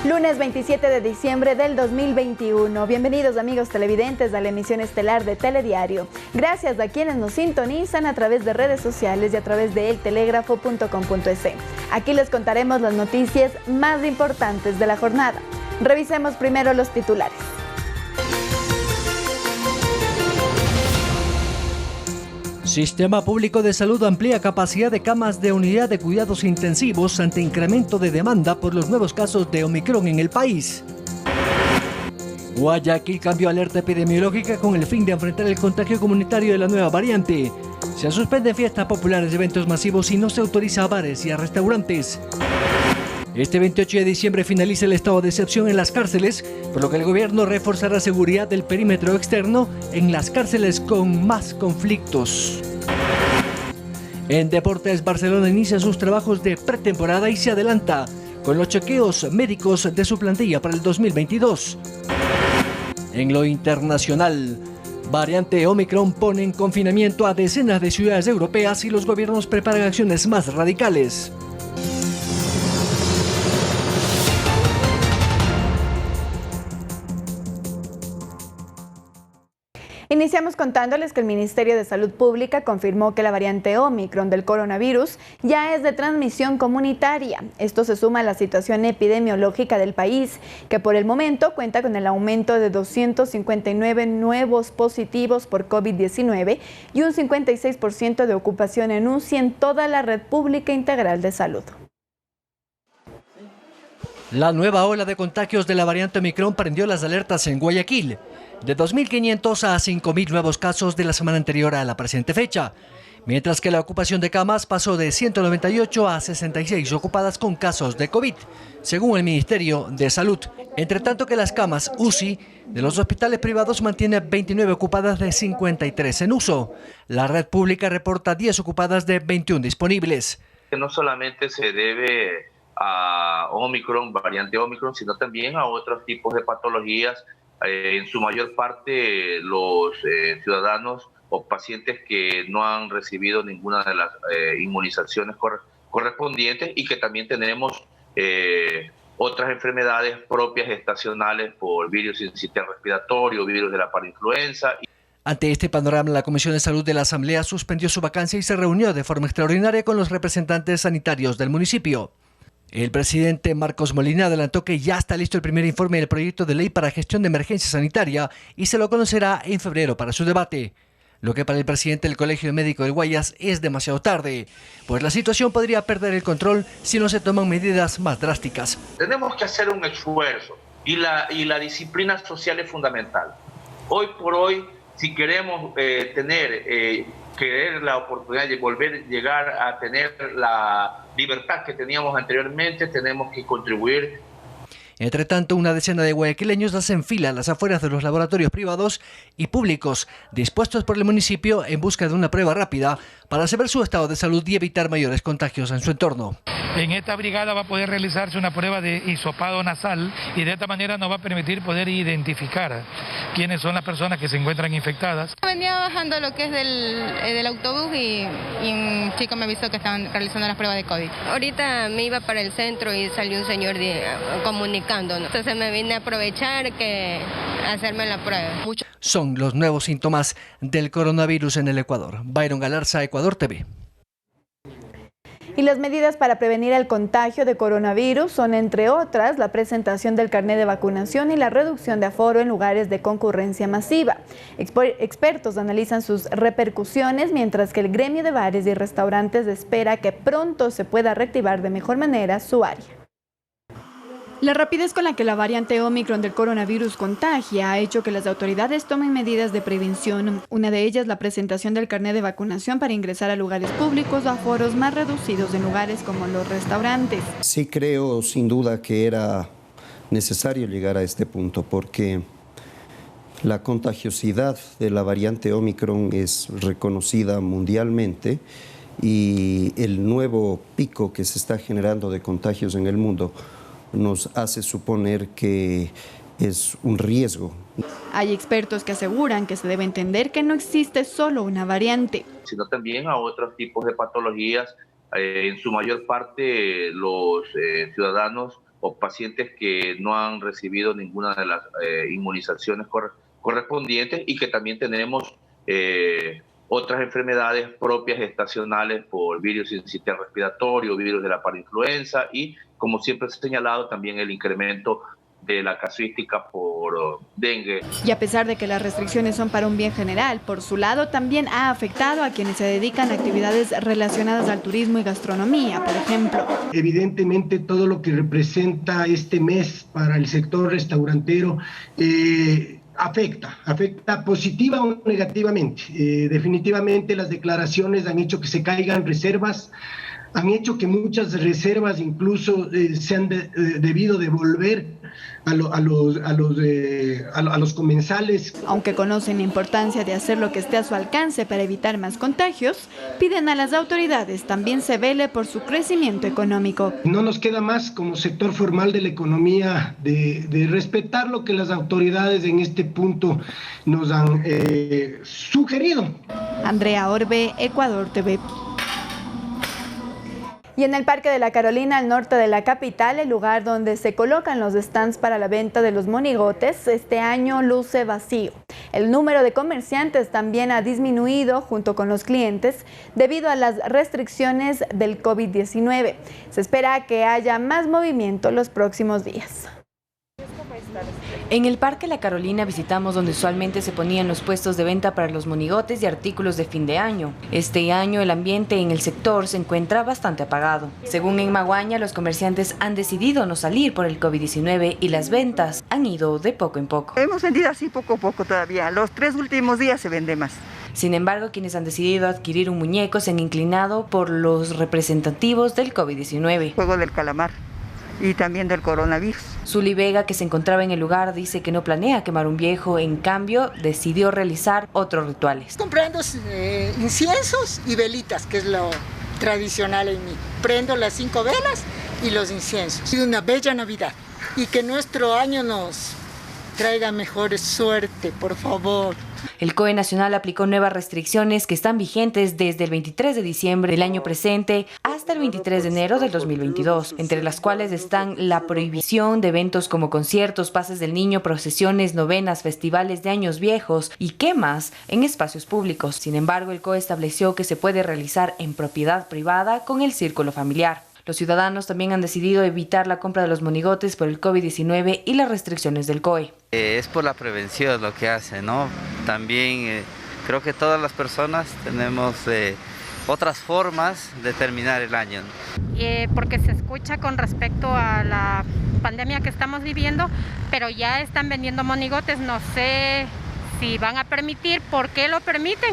Lunes 27 de diciembre del 2021. Bienvenidos amigos televidentes a la emisión estelar de Telediario. Gracias a quienes nos sintonizan a través de redes sociales y a través de eltelegrafo.com.es. Aquí les contaremos las noticias más importantes de la jornada. Revisemos primero los titulares. Sistema Público de Salud amplía capacidad de camas de unidad de cuidados intensivos ante incremento de demanda por los nuevos casos de Omicron en el país. Guayaquil cambió alerta epidemiológica con el fin de enfrentar el contagio comunitario de la nueva variante. Se suspenden fiestas populares y eventos masivos y no se autoriza a bares y a restaurantes. Este 28 de diciembre finaliza el estado de excepción en las cárceles, por lo que el gobierno reforzará seguridad del perímetro externo en las cárceles con más conflictos. En deportes, Barcelona inicia sus trabajos de pretemporada y se adelanta con los chequeos médicos de su plantilla para el 2022. En lo internacional, variante Omicron pone en confinamiento a decenas de ciudades europeas y los gobiernos preparan acciones más radicales. Iniciamos contándoles que el Ministerio de Salud Pública confirmó que la variante Omicron del coronavirus ya es de transmisión comunitaria. Esto se suma a la situación epidemiológica del país, que por el momento cuenta con el aumento de 259 nuevos positivos por COVID-19 y un 56% de ocupación en UCI en toda la red pública integral de salud. La nueva ola de contagios de la variante Omicron prendió las alertas en Guayaquil. De 2.500 a 5.000 nuevos casos de la semana anterior a la presente fecha, mientras que la ocupación de camas pasó de 198 a 66 ocupadas con casos de COVID, según el Ministerio de Salud. Entre tanto que las camas UCI de los hospitales privados mantiene 29 ocupadas de 53 en uso. La red pública reporta 10 ocupadas de 21 disponibles. No solamente se debe a Omicron, variante Omicron, sino también a otros tipos de patologías. En su mayor parte los ciudadanos o pacientes que no han recibido ninguna de las inmunizaciones correspondientes y que también tenemos otras enfermedades propias estacionales por virus del sistema respiratorio, virus de la parainfluenza. Ante este panorama, la Comisión de Salud de la Asamblea suspendió su vacancia y se reunió de forma extraordinaria con los representantes sanitarios del municipio. El presidente Marcos Molina adelantó que ya está listo el primer informe del proyecto de ley para gestión de emergencia sanitaria y se lo conocerá en febrero para su debate. Lo que para el presidente del Colegio Médico del Guayas es demasiado tarde, pues la situación podría perder el control si no se toman medidas más drásticas. Tenemos que hacer un esfuerzo y la disciplina social es fundamental. Hoy por hoy, si queremos tener la oportunidad de volver a llegar a tener la libertad que teníamos anteriormente, tenemos que contribuir. Entre tanto, una decena de guayaquileños hacen fila a las afueras de los laboratorios privados y públicos dispuestos por el municipio en busca de una prueba rápida para saber su estado de salud y evitar mayores contagios en su entorno. En esta brigada va a poder realizarse una prueba de hisopado nasal y de esta manera nos va a permitir poder identificar quiénes son las personas que se encuentran infectadas. Venía bajando lo que es del autobús y un chico me avisó que estaban realizando las pruebas de COVID. Ahorita me iba para el centro y salió un señor comunicándonos. Entonces me vine a aprovechar que hacerme la prueba. Son los nuevos síntomas del coronavirus en el Ecuador. Byron Galarza, Ecuador TV. Y las medidas para prevenir el contagio de coronavirus son, entre otras, la presentación del carnet de vacunación y la reducción de aforo en lugares de concurrencia masiva. Expertos analizan sus repercusiones, mientras que el gremio de bares y restaurantes espera que pronto se pueda reactivar de mejor manera su área. La rapidez con la que la variante Omicron del coronavirus contagia ha hecho que las autoridades tomen medidas de prevención. Una de ellas, la presentación del carnet de vacunación para ingresar a lugares públicos o aforos más reducidos en lugares como los restaurantes. Sí creo sin duda que era necesario llegar a este punto porque la contagiosidad de la variante Omicron es reconocida mundialmente y el nuevo pico que se está generando de contagios en el mundo nos hace suponer que es un riesgo. Hay expertos que aseguran que se debe entender que no existe solo una variante, sino también a otros tipos de patologías en su mayor parte los ciudadanos o pacientes que no han recibido ninguna de las inmunizaciones correspondientes, y que también tenemos otras enfermedades propias estacionales por virus del sistema respiratorio, virus de la parainfluenza y, como siempre he señalado, también el incremento de la casuística por dengue. Y a pesar de que las restricciones son para un bien general, por su lado también ha afectado a quienes se dedican a actividades relacionadas al turismo y gastronomía, por ejemplo. Evidentemente todo lo que representa este mes para el sector restaurantero afecta positiva o negativamente. Definitivamente las declaraciones han hecho que se caigan reservas, han hecho que muchas reservas incluso se han debido devolver a los comensales. Aunque conocen la importancia de hacer lo que esté a su alcance para evitar más contagios, piden a las autoridades también se vele por su crecimiento económico. No nos queda más como sector formal de la economía de respetar lo que las autoridades en este punto nos han sugerido. Andrea Orbe, Ecuador TV. Y en el Parque de la Carolina, al norte de la capital, el lugar donde se colocan los stands para la venta de los monigotes, este año luce vacío. El número de comerciantes también ha disminuido junto con los clientes debido a las restricciones del COVID-19. Se espera que haya más movimiento los próximos días. En el Parque La Carolina visitamos donde usualmente se ponían los puestos de venta para los monigotes y artículos de fin de año. Este año el ambiente en el sector se encuentra bastante apagado. Según en Maguaña, los comerciantes han decidido no salir por el COVID-19 y las ventas han ido de poco en poco. Hemos vendido así poco a poco todavía. Los 3 últimos días se vende más. Sin embargo, quienes han decidido adquirir un muñeco se han inclinado por los representativos del COVID-19. Juego del calamar y también del coronavirus. Zuli Vega, que se encontraba en el lugar, dice que no planea quemar un viejo, en cambio decidió realizar otros rituales. Comprando inciensos y velitas, que es lo tradicional en mí. Prendo las 5 velas y los inciensos. Y una bella Navidad. Y que nuestro año nos traiga mejor suerte, por favor. El COE Nacional aplicó nuevas restricciones que están vigentes desde el 23 de diciembre del año presente hasta el 23 de enero del 2022, entre las cuales están la prohibición de eventos como conciertos, pases del niño, procesiones, novenas, festivales de años viejos y quemas en espacios públicos. Sin embargo, el COE estableció que se puede realizar en propiedad privada con el círculo familiar. Los ciudadanos también han decidido evitar la compra de los monigotes por el COVID-19 y las restricciones del COE. Es por la prevención lo que hace, ¿no? También creo que todas las personas tenemos otras formas de terminar el año. Porque se escucha con respecto a la pandemia que estamos viviendo, pero ya están vendiendo monigotes, no sé si van a permitir. ¿Por qué lo permiten?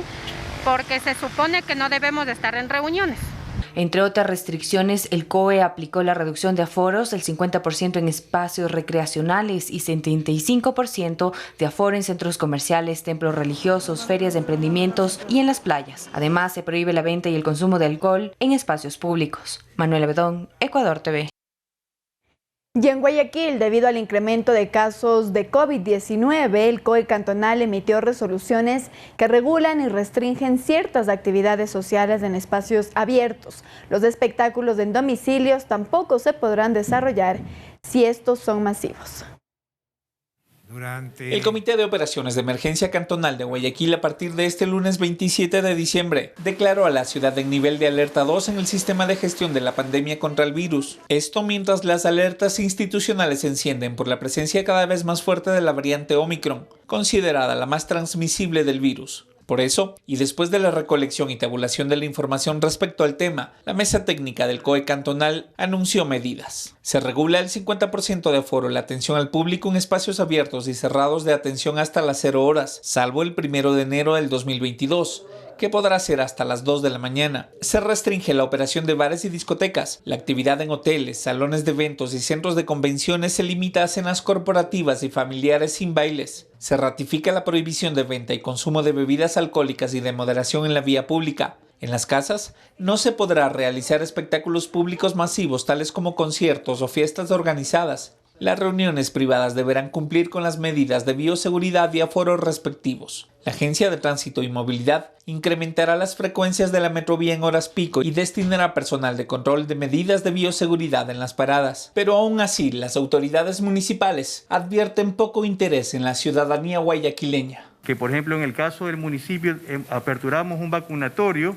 Porque se supone que no debemos de estar en reuniones. Entre otras restricciones, el COE aplicó la reducción de aforos, el 50% en espacios recreacionales y 75% de aforo en centros comerciales, templos religiosos, ferias de emprendimientos y en las playas. Además, se prohíbe la venta y el consumo de alcohol en espacios públicos. Manuela Bedón, Ecuador TV. Y en Guayaquil, debido al incremento de casos de COVID-19, el COE cantonal emitió resoluciones que regulan y restringen ciertas actividades sociales en espacios abiertos. Los espectáculos en domicilios tampoco se podrán desarrollar si estos son masivos. El Comité de Operaciones de Emergencia Cantonal de Guayaquil, a partir de este lunes 27 de diciembre, declaró a la ciudad en nivel de alerta 2 en el sistema de gestión de la pandemia contra el virus. Esto mientras las alertas institucionales se encienden por la presencia cada vez más fuerte de la variante Omicron, considerada la más transmisible del virus. Por eso, y después de la recolección y tabulación de la información respecto al tema, la mesa técnica del COE cantonal anunció medidas. Se regula el 50% de aforo, la atención al público en espacios abiertos y cerrados de atención hasta las 0 horas, salvo el 1 de enero del 2022, que podrá ser hasta las 2 de la mañana. Se restringe la operación de bares y discotecas. La actividad en hoteles, salones de eventos y centros de convenciones se limita a cenas corporativas y familiares sin bailes. Se ratifica la prohibición de venta y consumo de bebidas alcohólicas y de moderación en la vía pública. En las casas no se podrá realizar espectáculos públicos masivos tales como conciertos o fiestas organizadas. Las reuniones privadas deberán cumplir con las medidas de bioseguridad y aforo respectivos. La Agencia de Tránsito y Movilidad incrementará las frecuencias de la Metrovía en horas pico y destinará personal de control de medidas de bioseguridad en las paradas. Pero aún así, las autoridades municipales advierten poco interés en la ciudadanía guayaquileña. Que por ejemplo en el caso del municipio aperturamos un vacunatorio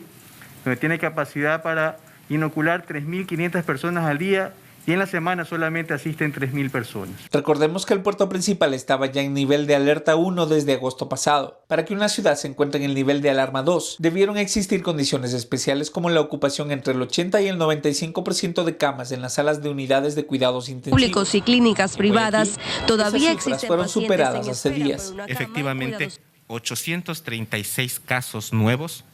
donde tiene capacidad para inocular 3.500 personas al día y en la semana solamente asisten 3.000 personas. Recordemos que el puerto principal estaba ya en nivel de alerta 1 desde agosto pasado. Para que una ciudad se encuentre en el nivel de alarma 2, debieron existir condiciones especiales como la ocupación entre el 80 y el 95% de camas en las salas de unidades de cuidados intensivos. Públicos y clínicas privadas todavía existen. Fueron superadas hace días. Efectivamente, 836 casos nuevos,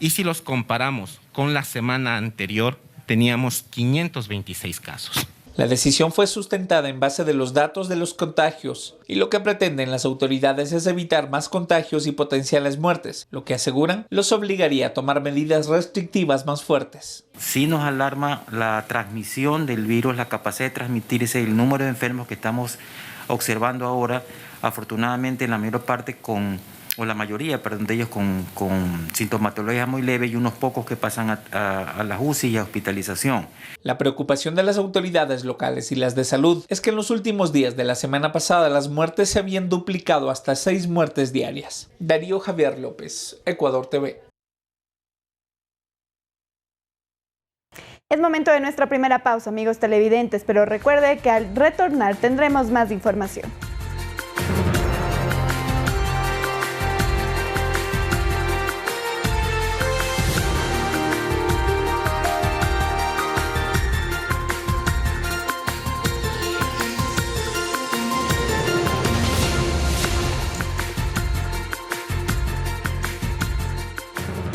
y si los comparamos con la semana anterior, teníamos 526 casos. La decisión fue sustentada en base de los datos de los contagios y lo que pretenden las autoridades es evitar más contagios y potenciales muertes, lo que aseguran los obligaría a tomar medidas restrictivas más fuertes. Sí nos alarma la transmisión del virus, la capacidad de transmitirse, el número de enfermos que estamos observando ahora, afortunadamente la mayor parte la mayoría de ellos con sintomatología muy leve y unos pocos que pasan a las UCI y a hospitalización. La preocupación de las autoridades locales y las de salud es que en los últimos días de la semana pasada las muertes se habían duplicado hasta 6 muertes diarias. Darío Javier López, Ecuador TV. Es momento de nuestra primera pausa, amigos televidentes, pero recuerde que al retornar tendremos más información.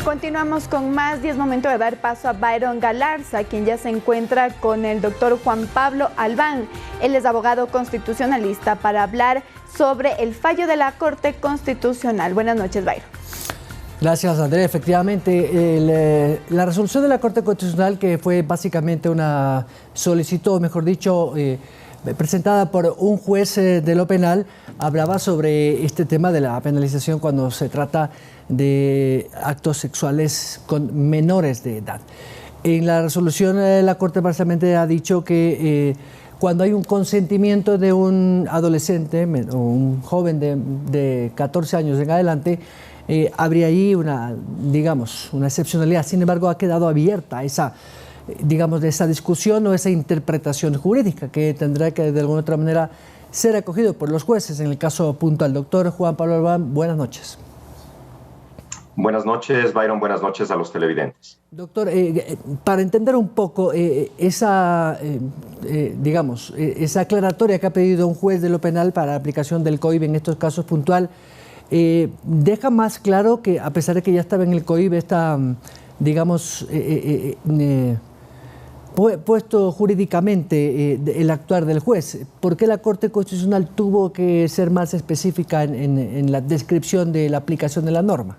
Continuamos con más y es momento de dar paso a Byron Galarza, quien ya se encuentra con el doctor Juan Pablo Albán. Él es abogado constitucionalista para hablar sobre el fallo de la Corte Constitucional. Buenas noches, Byron. Gracias, Andrea. Efectivamente, la resolución de la Corte Constitucional, que fue básicamente una solicitud, mejor dicho, presentada por un juez de lo penal, hablaba sobre este tema de la penalización cuando se trata de actos sexuales con menores de edad. En la resolución la Corte básicamente ha dicho que cuando hay un consentimiento de un adolescente o un joven de 14 años en adelante, habría ahí una excepcionalidad. Sin embargo, ha quedado abierta esa discusión o esa interpretación jurídica que tendrá que de alguna otra manera ser acogido por los jueces en el caso puntual. Doctor Juan Pablo Albán, buenas noches. Buenas noches, Byron. Buenas noches a los televidentes. Doctor, para entender un poco esa aclaratoria que ha pedido un juez de lo penal para aplicación del COIB en estos casos puntual, deja más claro que a pesar de que ya estaba en el COIB está, puesto jurídicamente el actuar del juez. ¿Por qué la Corte Constitucional tuvo que ser más específica en la descripción de la aplicación de la norma?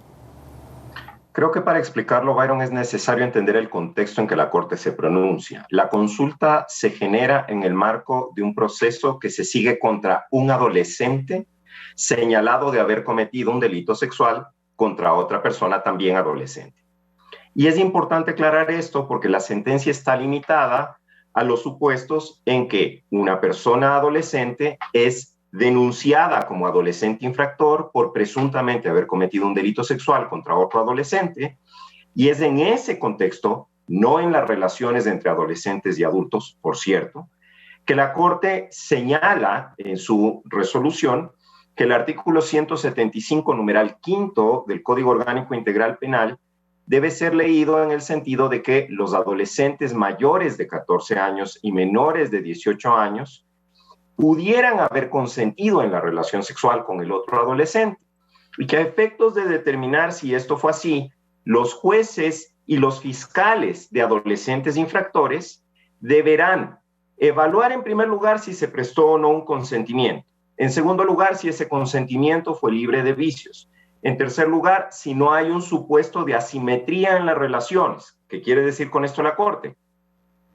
Creo que para explicarlo, Byron, es necesario entender el contexto en que la Corte se pronuncia. La consulta se genera en el marco de un proceso que se sigue contra un adolescente señalado de haber cometido un delito sexual contra otra persona también adolescente. Y es importante aclarar esto porque la sentencia está limitada a los supuestos en que una persona adolescente es denunciada como adolescente infractor por presuntamente haber cometido un delito sexual contra otro adolescente, y es en ese contexto, no en las relaciones entre adolescentes y adultos, por cierto, que la Corte señala en su resolución que el artículo 175, numeral 5 del Código Orgánico Integral Penal debe ser leído en el sentido de que los adolescentes mayores de 14 años y menores de 18 años pudieran haber consentido en la relación sexual con el otro adolescente, y que a efectos de determinar si esto fue así, los jueces y los fiscales de adolescentes infractores deberán evaluar en primer lugar si se prestó o no un consentimiento, en segundo lugar si ese consentimiento fue libre de vicios, en tercer lugar si no hay un supuesto de asimetría en las relaciones. ¿Qué quiere decir con esto la Corte?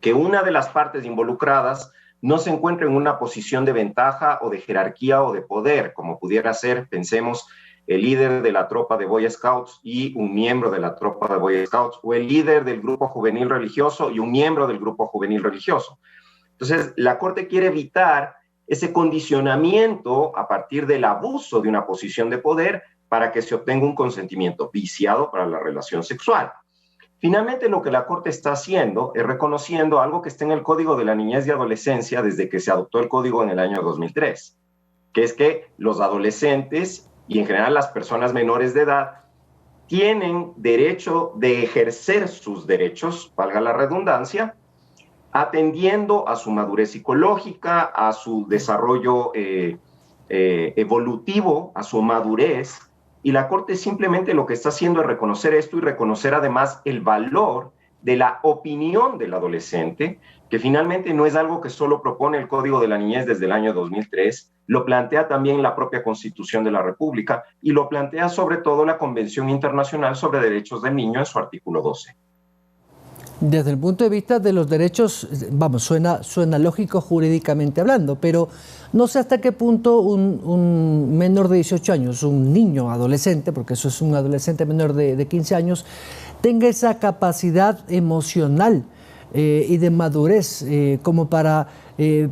Que una de las partes involucradas no se encuentre en una posición de ventaja o de jerarquía o de poder, como pudiera ser, pensemos, el líder de la tropa de Boy Scouts y un miembro de la tropa de Boy Scouts, o el líder del grupo juvenil religioso y un miembro del grupo juvenil religioso. Entonces, la Corte quiere evitar ese condicionamiento a partir del abuso de una posición de poder para que se obtenga un consentimiento viciado para la relación sexual. Finalmente, lo que la Corte está haciendo es reconociendo algo que está en el Código de la Niñez y Adolescencia desde que se adoptó el Código en el año 2003, que es que los adolescentes y en general las personas menores de edad tienen derecho de ejercer sus derechos, valga la redundancia, atendiendo a su madurez psicológica, a su desarrollo evolutivo, a su madurez, y la Corte simplemente lo que está haciendo es reconocer esto y reconocer además el valor de la opinión del adolescente, que finalmente no es algo que solo propone el Código de la Niñez desde el año 2003, lo plantea también la propia Constitución de la República y lo plantea sobre todo la Convención Internacional sobre Derechos del Niño en su artículo 12. Desde el punto de vista de los derechos, vamos, suena lógico jurídicamente hablando, pero no sé hasta qué punto un menor de 18 años, un niño adolescente, porque eso es un adolescente menor de 15 años, tenga esa capacidad emocional y de madurez como para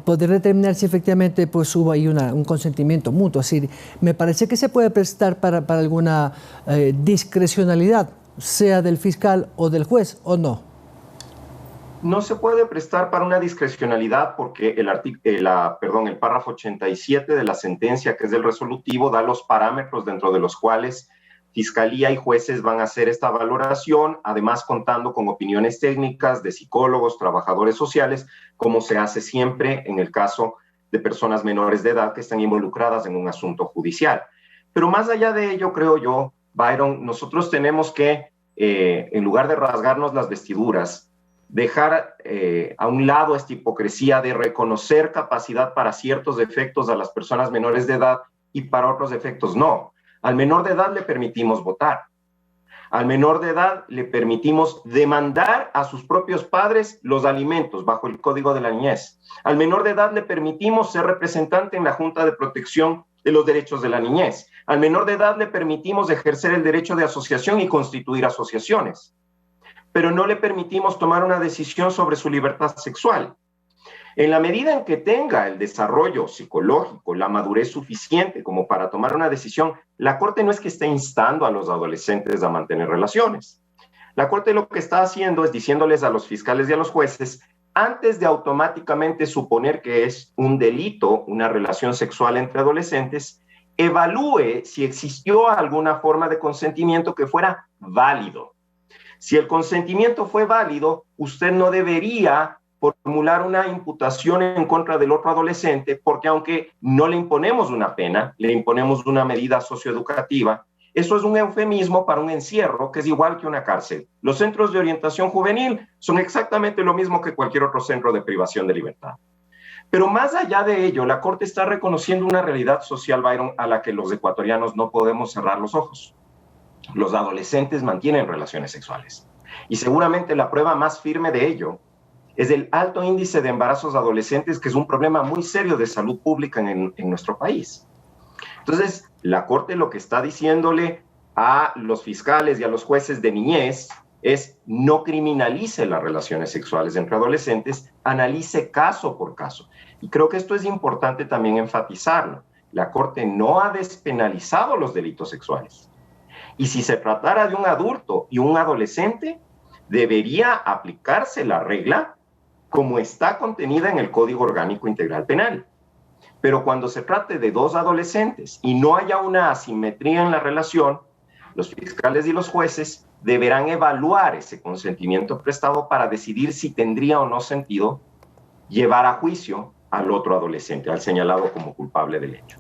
poder determinar si efectivamente pues, hubo ahí un consentimiento mutuo. Es decir, me parece que se puede prestar para alguna discrecionalidad, sea del fiscal o del juez, ¿o no? No se puede prestar para una discrecionalidad porque el párrafo 87 de la sentencia, que es del resolutivo, da los parámetros dentro de los cuales Fiscalía y jueces van a hacer esta valoración, además contando con opiniones técnicas de psicólogos, trabajadores sociales, como se hace siempre en el caso de personas menores de edad que están involucradas en un asunto judicial. Pero más allá de ello, creo yo, Byron, nosotros tenemos que, en lugar de rasgarnos las vestiduras, dejar a un lado esta hipocresía de reconocer capacidad para ciertos defectos a las personas menores de edad y para otros defectos no. Al menor de edad le permitimos votar. Al menor de edad le permitimos demandar a sus propios padres los alimentos bajo el Código de la Niñez. Al menor de edad le permitimos ser representante en la Junta de Protección de los Derechos de la Niñez. Al menor de edad le permitimos ejercer el derecho de asociación y constituir asociaciones, pero no le permitimos tomar una decisión sobre su libertad sexual. En la medida en que tenga el desarrollo psicológico, la madurez suficiente como para tomar una decisión, la Corte no es que esté instando a los adolescentes a mantener relaciones. La Corte lo que está haciendo es diciéndoles a los fiscales y a los jueces, antes de automáticamente suponer que es un delito, una relación sexual entre adolescentes, evalúe si existió alguna forma de consentimiento que fuera válido. Si el consentimiento fue válido, usted no debería formular una imputación en contra del otro adolescente, porque aunque no le imponemos una pena, le imponemos una medida socioeducativa, eso es un eufemismo para un encierro que es igual que una cárcel. Los centros de orientación juvenil son exactamente lo mismo que cualquier otro centro de privación de libertad. Pero más allá de ello, la Corte está reconociendo una realidad social, Byron, a la que los ecuatorianos no podemos cerrar los ojos. Los adolescentes mantienen relaciones sexuales. Y seguramente la prueba más firme de ello es el alto índice de embarazos adolescentes, que es un problema muy serio de salud pública en nuestro país. Entonces, la Corte lo que está diciéndole a los fiscales y a los jueces de niñez es no criminalice las relaciones sexuales entre adolescentes, analice caso por caso. Y creo que esto es importante también enfatizarlo. La Corte no ha despenalizado los delitos sexuales. Y si se tratara de un adulto y un adolescente, debería aplicarse la regla como está contenida en el Código Orgánico Integral Penal. Pero cuando se trate de dos adolescentes y no haya una asimetría en la relación, los fiscales y los jueces deberán evaluar ese consentimiento prestado para decidir si tendría o no sentido llevar a juicio al otro adolescente, al señalado como culpable del hecho.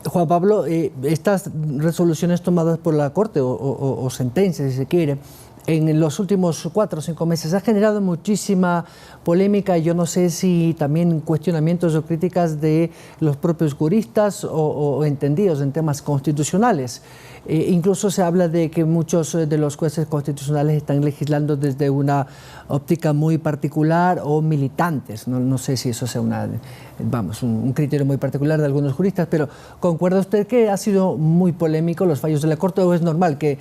Juan Pablo, estas resoluciones tomadas por la Corte o sentencias, si se quiere, en los últimos 4 o 5 meses ha generado muchísima polémica, y yo no sé si también cuestionamientos o críticas de los propios juristas o entendidos en temas constitucionales. Incluso se habla de que muchos de los jueces constitucionales están legislando desde una óptica muy particular o militantes. No sé si eso sea un criterio muy particular de algunos juristas, pero ¿concuerda usted que ha sido muy polémico los fallos de la Corte, o es normal que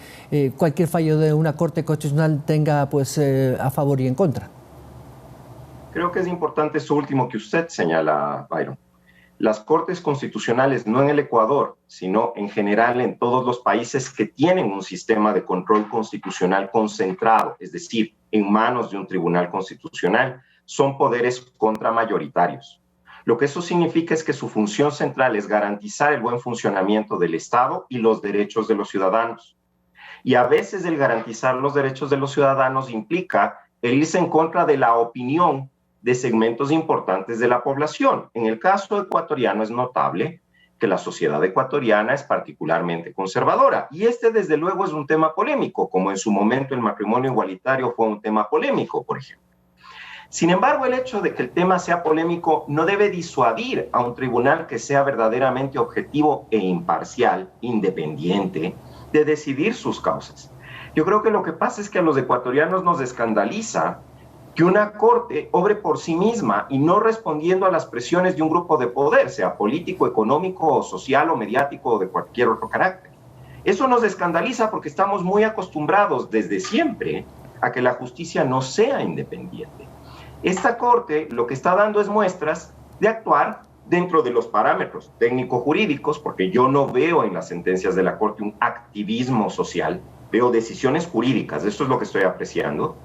cualquier fallo de una Corte constitucional tenga pues a favor y en contra? Creo que es importante eso último que usted señala, Byron. Las Cortes constitucionales, no en el Ecuador, sino en general en todos los países que tienen un sistema de control constitucional concentrado, es decir, en manos de un tribunal constitucional, son poderes contramayoritarios. Lo que eso significa es que su función central es garantizar el buen funcionamiento del Estado y los derechos de los ciudadanos. Y a veces el garantizar los derechos de los ciudadanos implica el irse en contra de la opinión de segmentos importantes de la población. En el caso ecuatoriano es notable que la sociedad ecuatoriana es particularmente conservadora, y desde luego es un tema polémico, como en su momento el matrimonio igualitario fue un tema polémico, por ejemplo. Sin embargo, el hecho de que el tema sea polémico no debe disuadir a un tribunal que sea verdaderamente objetivo e imparcial, independiente, de decidir sus causas. Yo creo que lo que pasa es que a los ecuatorianos nos escandaliza que una corte obre por sí misma y no respondiendo a las presiones de un grupo de poder, sea político, económico, social o mediático o de cualquier otro carácter. Eso nos escandaliza porque estamos muy acostumbrados desde siempre a que la justicia no sea independiente. Esta corte lo que está dando es muestras de actuar dentro de los parámetros técnico-jurídicos, porque yo no veo en las sentencias de la corte un activismo social, veo decisiones jurídicas, esto es lo que estoy apreciando,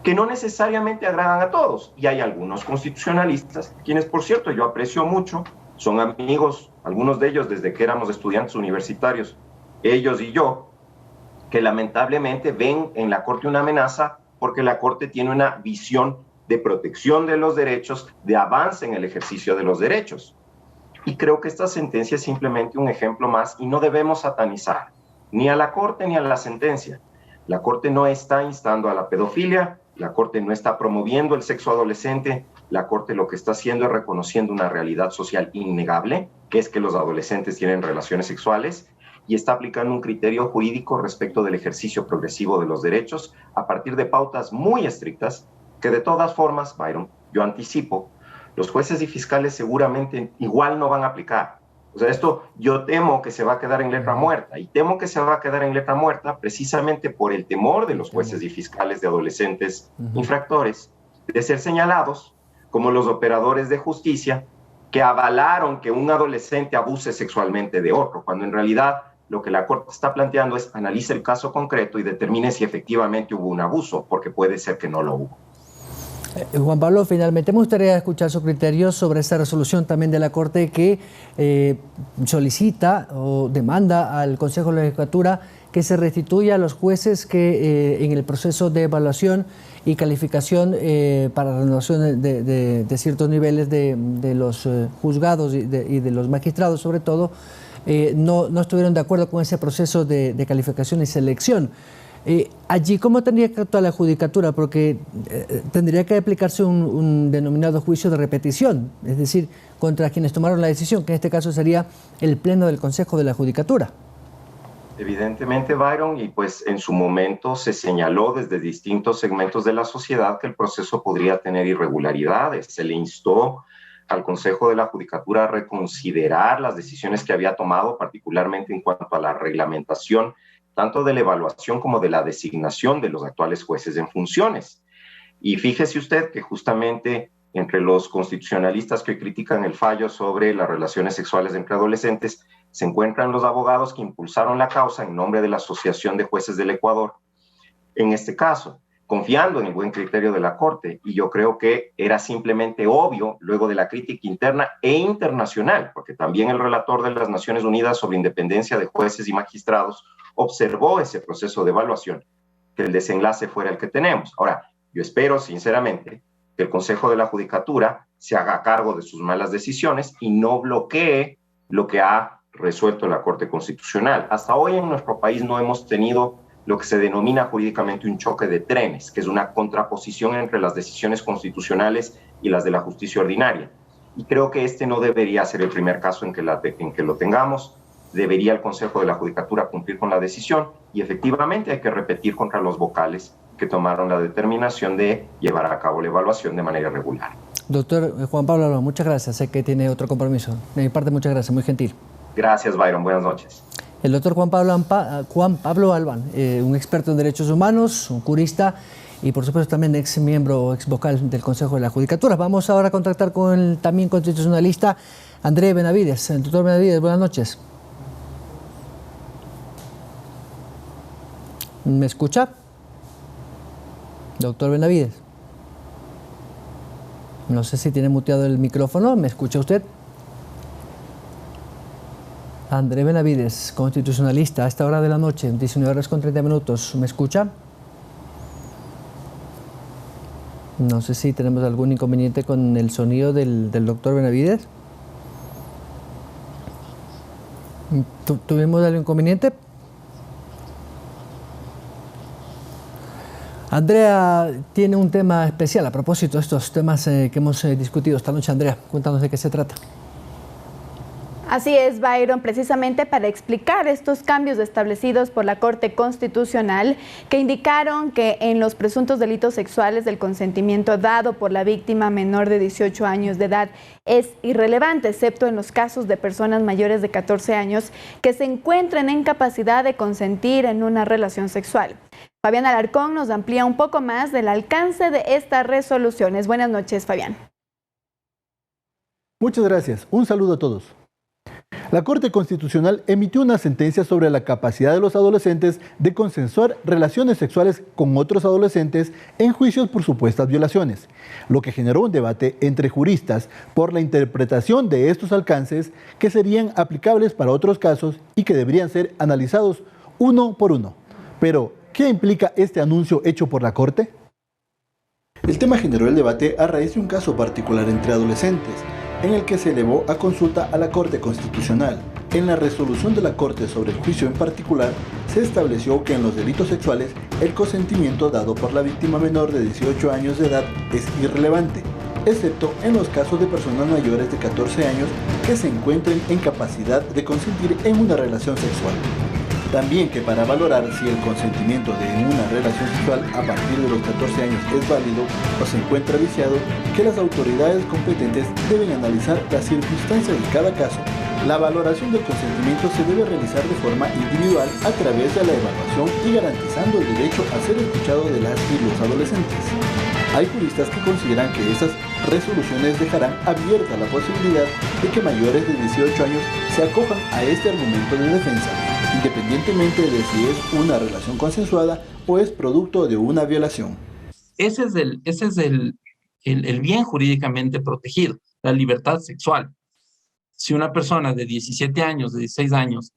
que no necesariamente agradan a todos. Y hay algunos constitucionalistas, quienes por cierto yo aprecio mucho, son amigos, algunos de ellos desde que éramos estudiantes universitarios, ellos y yo, que lamentablemente ven en la Corte una amenaza porque la Corte tiene una visión de protección de los derechos, de avance en el ejercicio de los derechos. Y creo que esta sentencia es simplemente un ejemplo más y no debemos satanizar ni a la Corte ni a la sentencia. La Corte no está instando a la pedofilia, la Corte no está promoviendo el sexo adolescente, la Corte lo que está haciendo es reconociendo una realidad social innegable, que es que los adolescentes tienen relaciones sexuales, y está aplicando un criterio jurídico respecto del ejercicio progresivo de los derechos a partir de pautas muy estrictas, que de todas formas, Byron, yo anticipo, los jueces y fiscales seguramente igual no van a aplicar. O sea, esto yo temo que se va a quedar en letra muerta, y temo que se va a quedar en letra muerta precisamente por el temor de los jueces y fiscales de adolescentes infractores de ser señalados como los operadores de justicia que avalaron que un adolescente abuse sexualmente de otro, cuando en realidad lo que la Corte está planteando es analice el caso concreto y determine si efectivamente hubo un abuso, porque puede ser que no lo hubo. Juan Pablo, finalmente me gustaría escuchar su criterio sobre esta resolución también de la Corte que solicita o demanda al Consejo de la Judicatura que se restituya a los jueces que en el proceso de evaluación y calificación para la renovación de ciertos niveles de los juzgados y de los magistrados sobre todo, no estuvieron de acuerdo con ese proceso de calificación y selección. Allí, ¿cómo tendría que actuar la Judicatura? Porque tendría que aplicarse un denominado juicio de repetición, es decir, contra quienes tomaron la decisión, que en este caso sería el Pleno del Consejo de la Judicatura. Evidentemente, Byron, y pues en su momento se señaló desde distintos segmentos de la sociedad que el proceso podría tener irregularidades. Se le instó al Consejo de la Judicatura a reconsiderar las decisiones que había tomado, particularmente en cuanto a la reglamentación tanto de la evaluación como de la designación de los actuales jueces en funciones. Y fíjese usted que justamente entre los constitucionalistas que critican el fallo sobre las relaciones sexuales entre adolescentes se encuentran los abogados que impulsaron la causa en nombre de la Asociación de Jueces del Ecuador. En este caso, confiando en el buen criterio de la Corte, y yo creo que era simplemente obvio, luego de la crítica interna e internacional, porque también el relator de las Naciones Unidas sobre independencia de jueces y magistrados observó ese proceso de evaluación, que el desenlace fuera el que tenemos. Ahora, yo espero sinceramente que el Consejo de la Judicatura se haga cargo de sus malas decisiones y no bloquee lo que ha resuelto la Corte Constitucional. Hasta hoy en nuestro país no hemos tenido lo que se denomina jurídicamente un choque de trenes, que es una contraposición entre las decisiones constitucionales y las de la justicia ordinaria. Y creo que este no debería ser el primer caso en que lo tengamos. Debería el Consejo de la Judicatura cumplir con la decisión y efectivamente hay que repetir contra los vocales que tomaron la determinación de llevar a cabo la evaluación de manera regular. Doctor Juan Pablo Alban, muchas gracias. Sé que tiene otro compromiso. De mi parte, muchas gracias. Muy gentil. Gracias, Byron. Buenas noches. El doctor Juan Pablo Alban, un experto en derechos humanos, un jurista y por supuesto también ex miembro, ex vocal del Consejo de la Judicatura. Vamos ahora a contactar con el también constitucionalista André Benavides. Doctor Benavides, buenas noches. ¿Me escucha? Doctor Benavides. No sé si tiene muteado el micrófono. ¿Me escucha usted? André Benavides, constitucionalista, a esta hora de la noche, 19:30. ¿Me escucha? No sé si tenemos algún inconveniente con el sonido del doctor Benavides. ¿Tuvimos algún inconveniente? Andrea tiene un tema especial a propósito de estos temas que hemos discutido esta noche. Andrea, cuéntanos de qué se trata. Así es, Byron, precisamente para explicar estos cambios establecidos por la Corte Constitucional que indicaron que en los presuntos delitos sexuales del consentimiento dado por la víctima menor de 18 años de edad es irrelevante, excepto en los casos de personas mayores de 14 años que se encuentren en capacidad de consentir en una relación sexual. Fabián Alarcón nos amplía un poco más del alcance de estas resoluciones. Buenas noches, Fabián. Muchas gracias. Un saludo a todos. La Corte Constitucional emitió una sentencia sobre la capacidad de los adolescentes de consensuar relaciones sexuales con otros adolescentes en juicios por supuestas violaciones, lo que generó un debate entre juristas por la interpretación de estos alcances que serían aplicables para otros casos y que deberían ser analizados uno por uno. Pero, ¿qué implica este anuncio hecho por la Corte? El tema generó el debate a raíz de un caso particular entre adolescentes, en el que se elevó a consulta a la Corte Constitucional. En la resolución de la Corte sobre el juicio en particular, se estableció que en los delitos sexuales el consentimiento dado por la víctima menor de 18 años de edad es irrelevante, excepto en los casos de personas mayores de 14 años que se encuentren en capacidad de consentir en una relación sexual. También que para valorar si el consentimiento de una relación sexual a partir de los 14 años es válido o se encuentra viciado, que las autoridades competentes deben analizar las circunstancias de cada caso. La valoración del consentimiento se debe realizar de forma individual a través de la evaluación y garantizando el derecho a ser escuchado de las y los adolescentes. Hay juristas que consideran que estas resoluciones dejarán abierta la posibilidad de que mayores de 18 años se acojan a este argumento de defensa, independientemente de si es una relación consensuada o es producto de una violación. Ese es el bien jurídicamente protegido, la libertad sexual. Si una persona de 17 años, de 16 años,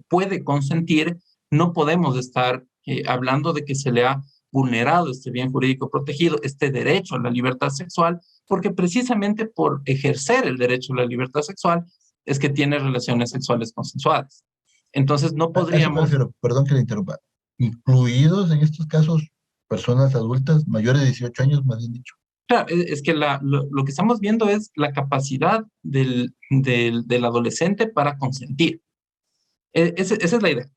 puede consentir, no podemos estar hablando de que se le ha vulnerado este bien jurídico protegido, este derecho a la libertad sexual, porque precisamente por ejercer el derecho a la libertad sexual es que tiene relaciones sexuales consensuadas. Entonces no podríamos... Perdón que le interrumpa. ¿Incluidos en estos casos personas adultas mayores de 18 años, más bien dicho? Claro, es que lo que estamos viendo es la capacidad del adolescente para consentir. Esa es la idea.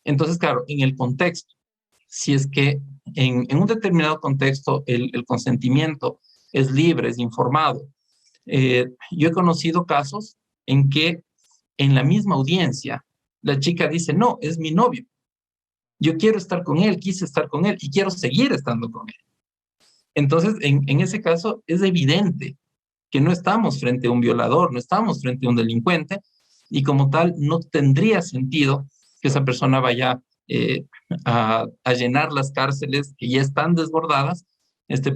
Entonces, claro, en el contexto, si es que en un determinado contexto el consentimiento es libre, es informado. Yo he conocido casos en que en la misma audiencia la chica dice, no, es mi novio. Yo quiero estar con él, quise estar con él y quiero seguir estando con él. Entonces, en ese caso es evidente que no estamos frente a un violador, no estamos frente a un delincuente y como tal no tendría sentido que esa persona vaya a llenar las cárceles que ya están desbordadas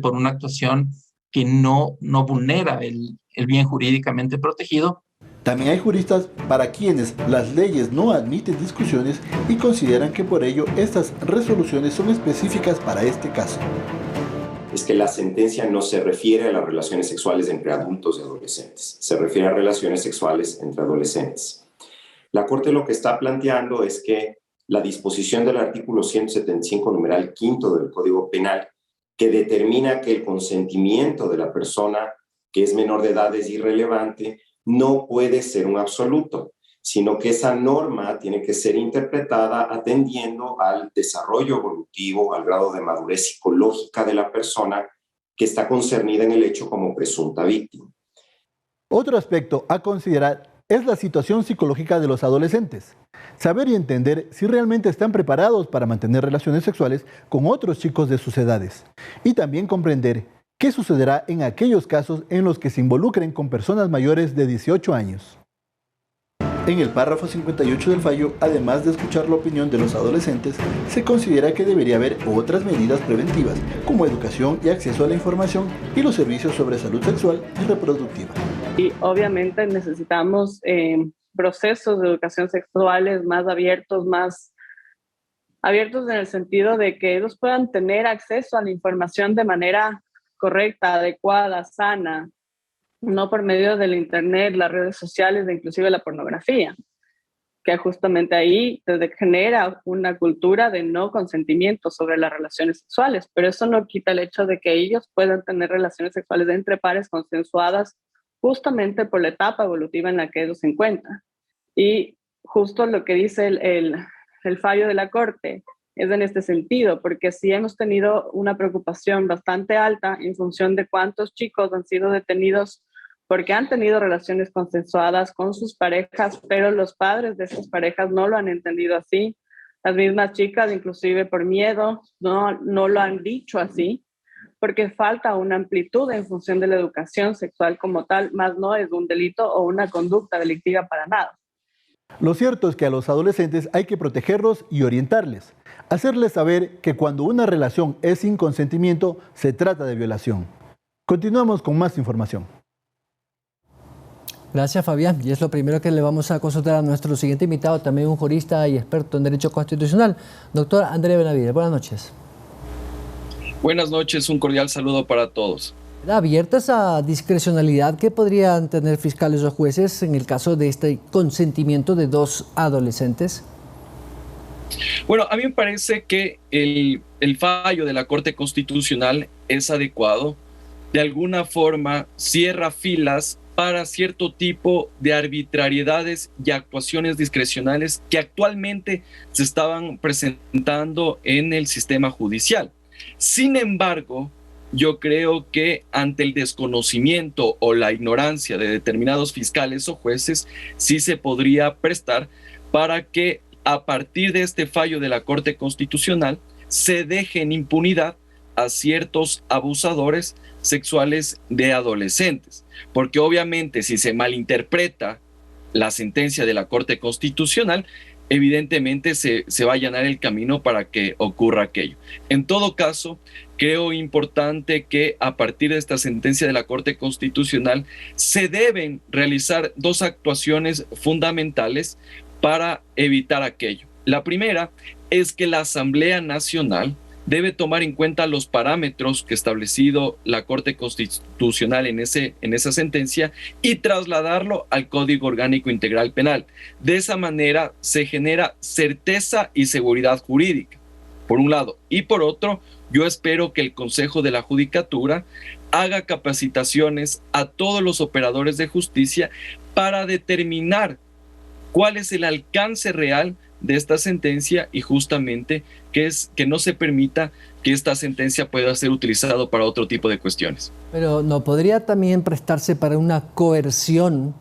por una actuación que no vulnera el bien jurídicamente protegido. También hay juristas para quienes las leyes no admiten discusiones y consideran que por ello estas resoluciones son específicas para este caso. Es que la sentencia no se refiere a las relaciones sexuales entre adultos y adolescentes, se refiere a relaciones sexuales entre adolescentes. La Corte lo que está planteando es que la disposición del artículo 175, numeral 5 del Código Penal, que determina que el consentimiento de la persona que es menor de edad es irrelevante, no puede ser un absoluto, sino que esa norma tiene que ser interpretada atendiendo al desarrollo evolutivo, al grado de madurez psicológica de la persona que está concernida en el hecho como presunta víctima. Otro aspecto a considerar es la situación psicológica de los adolescentes. Saber y entender si realmente están preparados para mantener relaciones sexuales con otros chicos de sus edades. Y también comprender qué sucederá en aquellos casos en los que se involucren con personas mayores de 18 años. En el párrafo 58 del fallo, además de escuchar la opinión de los adolescentes, se considera que debería haber otras medidas preventivas, como educación y acceso a la información y los servicios sobre salud sexual y reproductiva. Y obviamente necesitamos procesos de educación sexuales más abiertos en el sentido de que ellos puedan tener acceso a la información de manera correcta, adecuada, sana, no por medio del internet, las redes sociales, inclusive la pornografía, que justamente ahí genera una cultura de no consentimiento sobre las relaciones sexuales, pero eso no quita el hecho de que ellos puedan tener relaciones sexuales entre pares consensuadas justamente por la etapa evolutiva en la que ellos se encuentran. Y justo lo que dice el fallo de la Corte es en este sentido, porque sí hemos tenido una preocupación bastante alta en función de cuántos chicos han sido detenidos porque han tenido relaciones consensuadas con sus parejas, pero los padres de esas parejas no lo han entendido así. Las mismas chicas, inclusive por miedo, no lo han dicho así, porque falta una amplitud en función de la educación sexual como tal, más no es un delito o una conducta delictiva para nada. Lo cierto es que a los adolescentes hay que protegerlos y orientarles, hacerles saber que cuando una relación es sin consentimiento, se trata de violación. Continuamos con más información. Gracias, Fabián. Y es lo primero que le vamos a consultar a nuestro siguiente invitado, también un jurista y experto en Derecho Constitucional, doctor André Benavides. Buenas noches. Buenas noches, un cordial saludo para todos. ¿Abierta esa discrecionalidad que podrían tener fiscales o jueces en el caso de este consentimiento de dos adolescentes? Bueno, a mí me parece que el fallo de la Corte Constitucional es adecuado. De alguna forma cierra filas para cierto tipo de arbitrariedades y actuaciones discrecionales que actualmente se estaban presentando en el sistema judicial. Sin embargo, yo creo que ante el desconocimiento o la ignorancia de determinados fiscales o jueces, sí se podría prestar para que a partir de este fallo de la Corte Constitucional se deje en impunidad a ciertos abusadores sexuales de adolescentes. Porque obviamente si se malinterpreta la sentencia de la Corte Constitucional, evidentemente se va a allanar el camino para que ocurra aquello. En todo caso, creo importante que a partir de esta sentencia de la Corte Constitucional se deben realizar dos actuaciones fundamentales para evitar aquello. La primera es que la Asamblea Nacional debe tomar en cuenta los parámetros que ha establecido la Corte Constitucional en esa sentencia y trasladarlo al Código Orgánico Integral Penal. De esa manera se genera certeza y seguridad jurídica, por un lado. Y por otro, yo espero que el Consejo de la Judicatura haga capacitaciones a todos los operadores de justicia para determinar cuál es el alcance real de esta sentencia y justamente que no se permita que esta sentencia pueda ser utilizada para otro tipo de cuestiones. Pero ¿no podría también prestarse para una coerción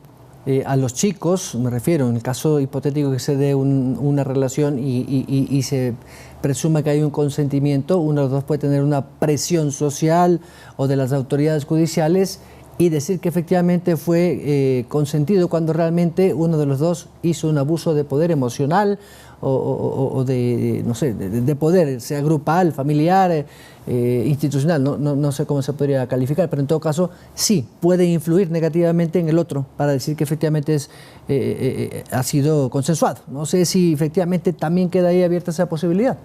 a los chicos? Me refiero, en el caso hipotético que se dé una relación y se presuma que hay un consentimiento, uno de los dos puede tener una presión social o de las autoridades judiciales y decir que efectivamente fue consentido cuando realmente uno de los dos hizo un abuso de poder emocional o de, no sé, de poder, sea grupal, familiar, institucional, no sé cómo se podría calificar, pero en todo caso sí puede influir negativamente en el otro para decir que efectivamente ha sido consensuado. No sé si efectivamente también queda ahí abierta esa posibilidad.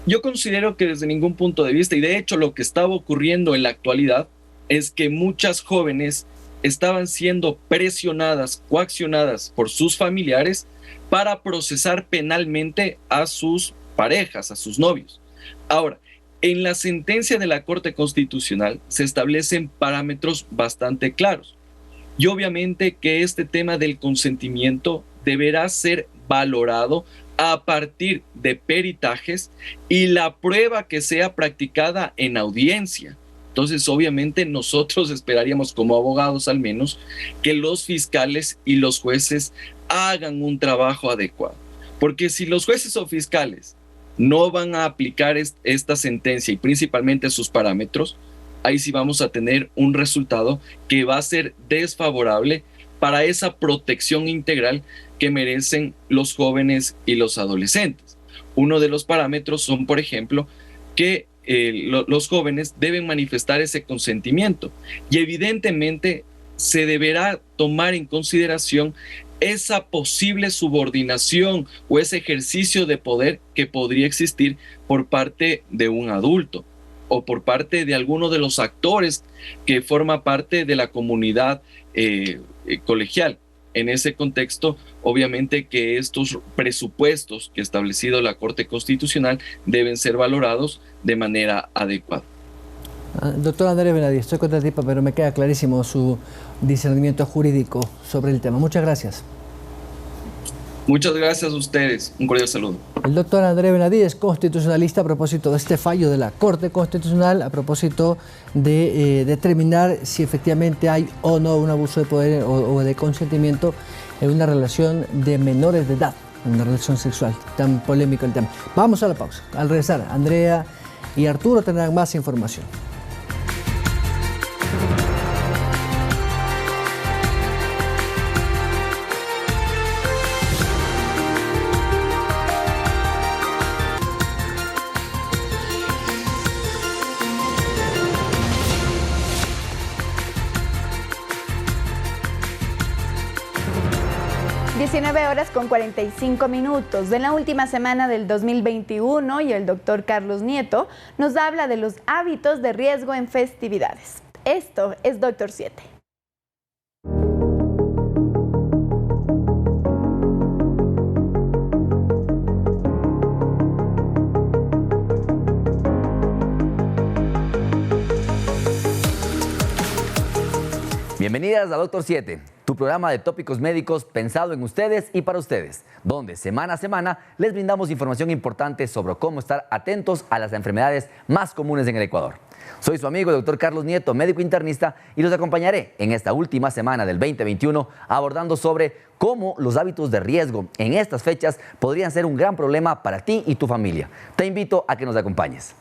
Yo considero que desde ningún punto de vista, y de hecho lo que estaba ocurriendo en la actualidad, es que muchas jóvenes estaban siendo presionadas, coaccionadas por sus familiares para procesar penalmente a sus parejas, a sus novios. Ahora, en la sentencia de la Corte Constitucional se establecen parámetros bastante claros. Y obviamente que este tema del consentimiento deberá ser valorado a partir de peritajes y la prueba que sea practicada en audiencia. Entonces, obviamente, nosotros esperaríamos, como abogados al menos, que los fiscales y los jueces hagan un trabajo adecuado. Porque si los jueces o fiscales no van a aplicar esta sentencia y principalmente sus parámetros, ahí sí vamos a tener un resultado que va a ser desfavorable para esa protección integral que merecen los jóvenes y los adolescentes. Uno de los parámetros son, por ejemplo, que los jóvenes deben manifestar ese consentimiento y evidentemente se deberá tomar en consideración esa posible subordinación o ese ejercicio de poder que podría existir por parte de un adulto o por parte de alguno de los actores que forma parte de la comunidad colegial. En ese contexto, obviamente que estos presupuestos que ha establecido la Corte Constitucional deben ser valorados de manera adecuada. Doctor Andrés Benavides, estoy contra ti, pero me queda clarísimo su discernimiento jurídico sobre el tema. Muchas gracias. Muchas gracias a ustedes. Un cordial saludo. El doctor Andrés Benavides, constitucionalista, a propósito de este fallo de la Corte Constitucional, a propósito de determinar si efectivamente hay o no un abuso de poder o de consentimiento en una relación de menores de edad, en una relación sexual. Tan polémico el tema. Vamos a la pausa. Al regresar, Andrea y Arturo tendrán más información. Con 45 minutos. En la última semana del 2021 y el doctor Carlos Nieto nos habla de los hábitos de riesgo en festividades. Esto es Doctor 7. Bienvenidas a Doctor 7, tu programa de tópicos médicos pensado en ustedes y para ustedes, donde semana a semana les brindamos información importante sobre cómo estar atentos a las enfermedades más comunes en el Ecuador. Soy su amigo el doctor Carlos Nieto, médico internista, y los acompañaré en esta última semana del 2021 abordando sobre cómo los hábitos de riesgo en estas fechas podrían ser un gran problema para ti y tu familia. Te invito a que nos acompañes.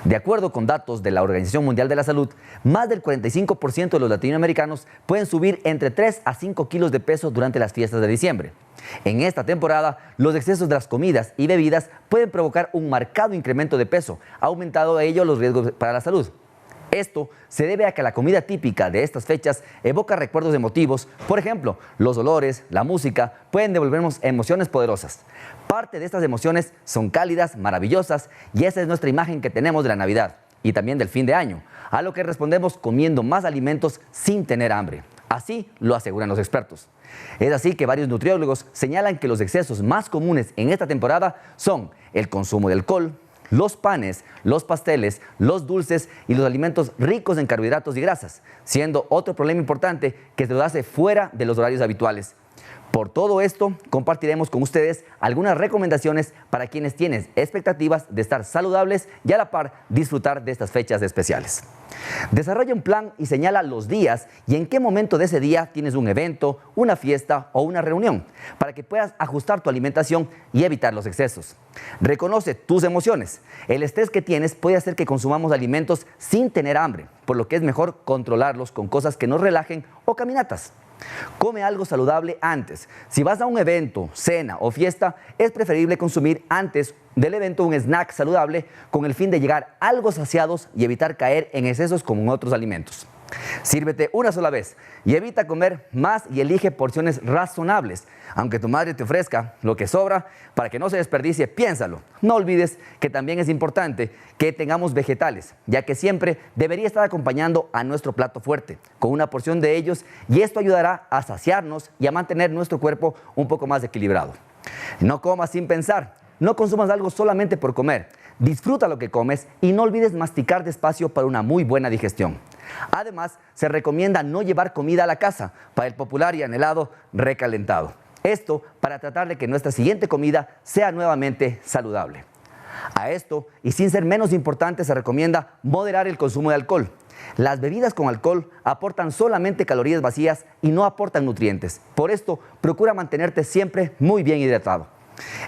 De acuerdo con datos de la Organización Mundial de la Salud, más del 45% de los latinoamericanos pueden subir entre 3 a 5 kilos de peso durante las fiestas de diciembre. En esta temporada, los excesos de las comidas y bebidas pueden provocar un marcado incremento de peso, aumentando de ello los riesgos para la salud. Esto se debe a que la comida típica de estas fechas evoca recuerdos emotivos. Por ejemplo, los olores, la música pueden devolvernos emociones poderosas. Parte de estas emociones son cálidas, maravillosas, y esa es nuestra imagen que tenemos de la Navidad y también del fin de año, a lo que respondemos comiendo más alimentos sin tener hambre. Así lo aseguran los expertos. Es así que varios nutriólogos señalan que los excesos más comunes en esta temporada son el consumo de alcohol, los panes, los pasteles, los dulces y los alimentos ricos en carbohidratos y grasas, siendo otro problema importante que se lo hace fuera de los horarios habituales. Por todo esto, compartiremos con ustedes algunas recomendaciones para quienes tienen expectativas de estar saludables y a la par disfrutar de estas fechas especiales. Desarrolla un plan y señala los días y en qué momento de ese día tienes un evento, una fiesta o una reunión, para que puedas ajustar tu alimentación y evitar los excesos. Reconoce tus emociones. El estrés que tienes puede hacer que consumamos alimentos sin tener hambre, por lo que es mejor controlarlos con cosas que nos relajen o caminatas. Come algo saludable antes. Si vas a un evento, cena o fiesta, es preferible consumir antes del evento un snack saludable con el fin de llegar algo saciados y evitar caer en excesos como en otros alimentos. Sírvete una sola vez y evita comer más y elige porciones razonables. Aunque tu madre te ofrezca lo que sobra, para que no se desperdicie, piénsalo. No olvides que también es importante que tengamos vegetales, ya que siempre debería estar acompañando a nuestro plato fuerte, con una porción de ellos, y esto ayudará a saciarnos y a mantener nuestro cuerpo un poco más equilibrado. No comas sin pensar, no consumas algo solamente por comer. Disfruta lo que comes y no olvides masticar despacio para una muy buena digestión. Además, se recomienda no llevar comida a la casa para el popular y anhelado recalentado. Esto para tratar de que nuestra siguiente comida sea nuevamente saludable. A esto, y sin ser menos importante, se recomienda moderar el consumo de alcohol. Las bebidas con alcohol aportan solamente calorías vacías y no aportan nutrientes. Por esto, procura mantenerte siempre muy bien hidratado.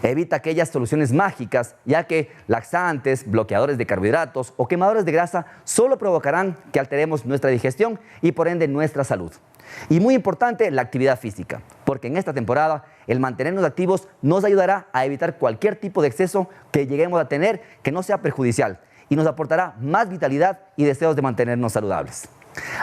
Evita aquellas soluciones mágicas, ya que laxantes, bloqueadores de carbohidratos o quemadores de grasa solo provocarán que alteremos nuestra digestión y por ende nuestra salud. Y muy importante, la actividad física, porque en esta temporada el mantenernos activos nos ayudará a evitar cualquier tipo de exceso que lleguemos a tener que no sea perjudicial y nos aportará más vitalidad y deseos de mantenernos saludables.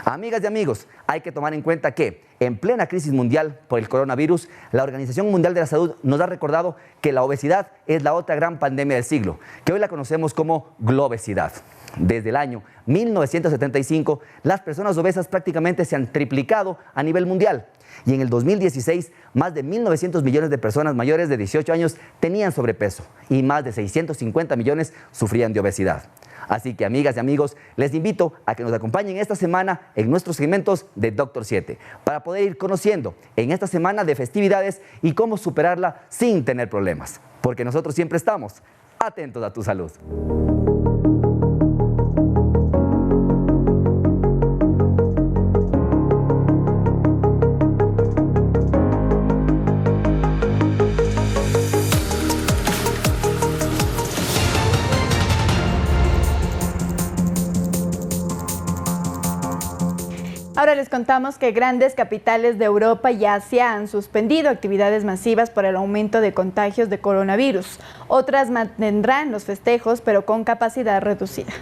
Amigas y amigos, hay que tomar en cuenta que en plena crisis mundial por el coronavirus, la Organización Mundial de la Salud nos ha recordado que la obesidad es la otra gran pandemia del siglo, que hoy la conocemos como globesidad. Desde el año 1975, las personas obesas prácticamente se han triplicado a nivel mundial. Y en el 2016, más de 1.900 millones de personas mayores de 18 años tenían sobrepeso y más de 650 millones sufrían de obesidad. Así que, amigas y amigos, les invito a que nos acompañen esta semana en nuestros segmentos de Doctor 7 para poder ir conociendo en esta semana de festividades y cómo superarla sin tener problemas. Porque nosotros siempre estamos atentos a tu salud. Ahora les contamos que grandes capitales de Europa y Asia han suspendido actividades masivas por el aumento de contagios de coronavirus. Otras mantendrán los festejos, pero con capacidad reducida.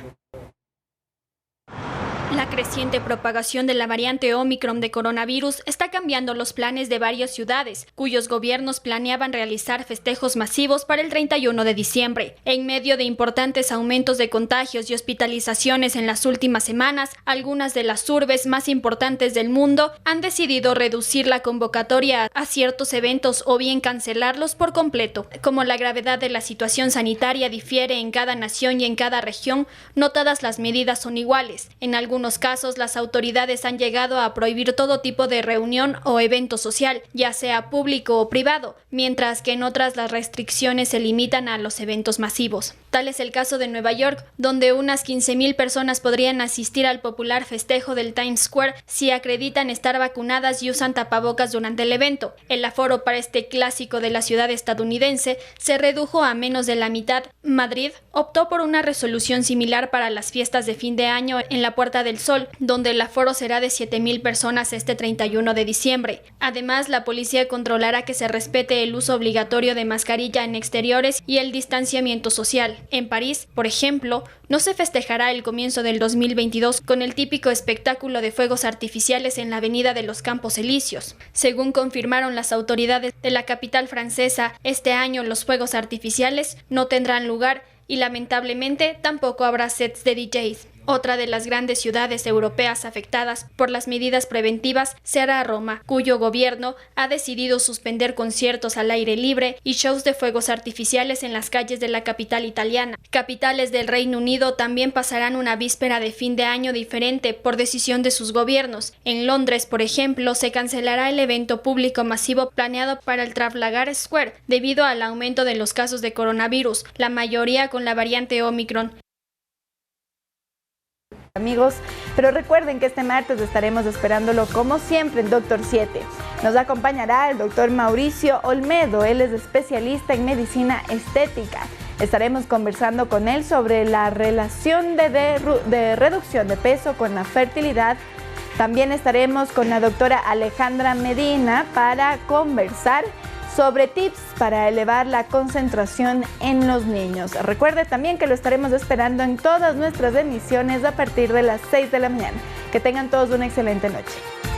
La creciente propagación de la variante Omicron de coronavirus está cambiando los planes de varias ciudades, cuyos gobiernos planeaban realizar festejos masivos para el 31 de diciembre. En medio de importantes aumentos de contagios y hospitalizaciones en las últimas semanas, algunas de las urbes más importantes del mundo han decidido reducir la convocatoria a ciertos eventos o bien cancelarlos por completo. Como la gravedad de la situación sanitaria difiere en cada nación y en cada región, no todas las medidas son iguales. En algunos casos, las autoridades han llegado a prohibir todo tipo de reunión o evento social, ya sea público o privado, mientras que en otras las restricciones se limitan a los eventos masivos. Tal es el caso de Nueva York, donde unas 15,000 personas podrían asistir al popular festejo del Times Square si acreditan estar vacunadas y usan tapabocas durante el evento. El aforo para este clásico de la ciudad estadounidense se redujo a menos de la mitad. Madrid optó por una resolución similar para las fiestas de fin de año en la Puerta del Sol, donde el aforo será de 7,000 personas este 31 de diciembre. Además, la policía controlará que se respete el uso obligatorio de mascarilla en exteriores y el distanciamiento social. En París, por ejemplo, no se festejará el comienzo del 2022 con el típico espectáculo de fuegos artificiales en la Avenida de los Campos Elíseos. Según confirmaron las autoridades de la capital francesa, este año los fuegos artificiales no tendrán lugar y lamentablemente tampoco habrá sets de DJs. Otra de las grandes ciudades europeas afectadas por las medidas preventivas será Roma, cuyo gobierno ha decidido suspender conciertos al aire libre y shows de fuegos artificiales en las calles de la capital italiana. Capitales del Reino Unido también pasarán una víspera de fin de año diferente por decisión de sus gobiernos. En Londres, por ejemplo, se cancelará el evento público masivo planeado para el Trafalgar Square debido al aumento de los casos de coronavirus, la mayoría con la variante Omicron. Amigos, pero recuerden que este martes estaremos esperándolo como siempre en Doctor 7. Nos acompañará el doctor Mauricio Olmedo, él es especialista en medicina estética. Estaremos conversando con él sobre la relación de reducción de peso con la fertilidad. También estaremos con la doctora Alejandra Medina para conversar sobre tips para elevar la concentración en los niños. Recuerde también que lo estaremos esperando en todas nuestras emisiones a partir de las 6 de la mañana. Que tengan todos una excelente noche.